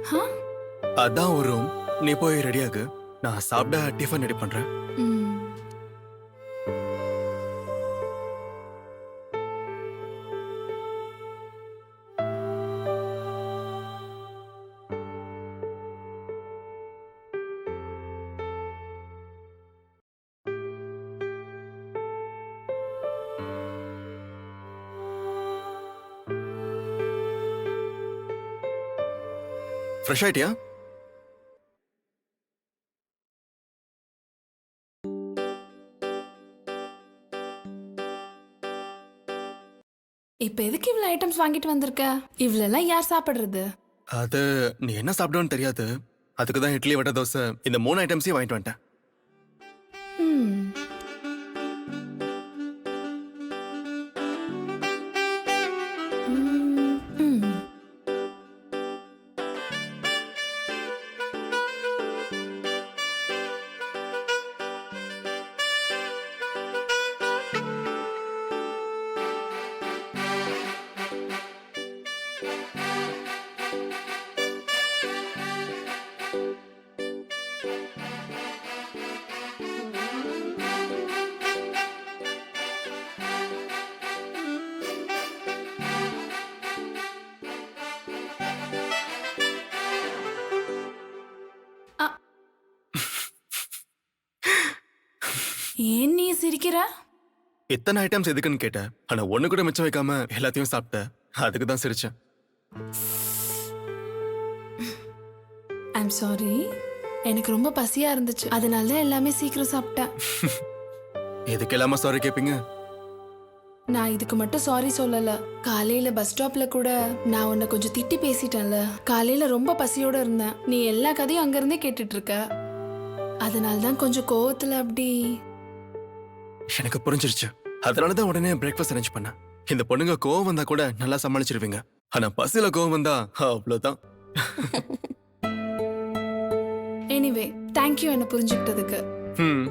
ஹா? அதான் ஒரு ரூம். நீ போய் ரெடியாகு. நான் சாப்பிட டிஃபன் ரெடி பண்றேன். ம். ஃப்ரெஷ் ஆயிட்டியா? இப்ப எதுக்கு இவ்வளவு ஐட்டம்ஸ் வாங்கிட்டு வந்திருக்க? இவ்வளெல்லாம் யார் சாப்பிடுறது? அது நீ என்ன சாப்பிடுவேன்னு தெரியாது. அதுக்கு தான் இட்லி வடை தோசை இந்த 3 ஐட்டம்ஸையும் வாங்கிட்டு வந்துட்டேன். ம். ம், ம். அ. ஏன் நீ சிரிக்கிற? இத்தனை ஐட்டம்ஸ் எதுக்குன்னு கேட்டேன். ஆனா ஒண்ணு கூட மிச்சம் வைக்காம எல்லாத்தையும் சாப்பிட்டேன். அதுக்கு தான் சிரிச்சேன். I'm sorry. எனக்கு ரொம்ப பசியா இருந்துச்சு. அதனால தான் எல்லாமே சீக்கிரம் சாப்பிட்டேன். எதுக்கு எல்லாமே சாரி கேப்பீங்க? நான் இதுக்கு மட்டும் சாரி சொல்லல. காலையில பஸ் ஸ்டாப்ல கூட நான் உன்னை கொஞ்சம் திட்டி பேசிட்டேன்ல. காலையில ரொம்ப பசியோட இருந்தேன். நீ எல்லா கதையும் அங்க இருந்தே கேட்டுட்டு இருக்க. அதனால தான் கொஞ்சம் கோவத்துல அப்படி. எனக்கு புரிஞ்சிருச்சு. அதனால தான் உடனே பிரேக்ஃபாஸ்ட் அரேஞ்ச் பண்ணேன். இந்த பொண்ணுங்க கோவம் வந்தா கூட நல்லா சமாளிச்சிருவீங்க. ஆனா பசியில கோவம் வந்தா அவ்வளவுதான். எனிவே தேங்க்யூ என்ன புரிஞ்சுக்கிட்டதுக்கு. ம்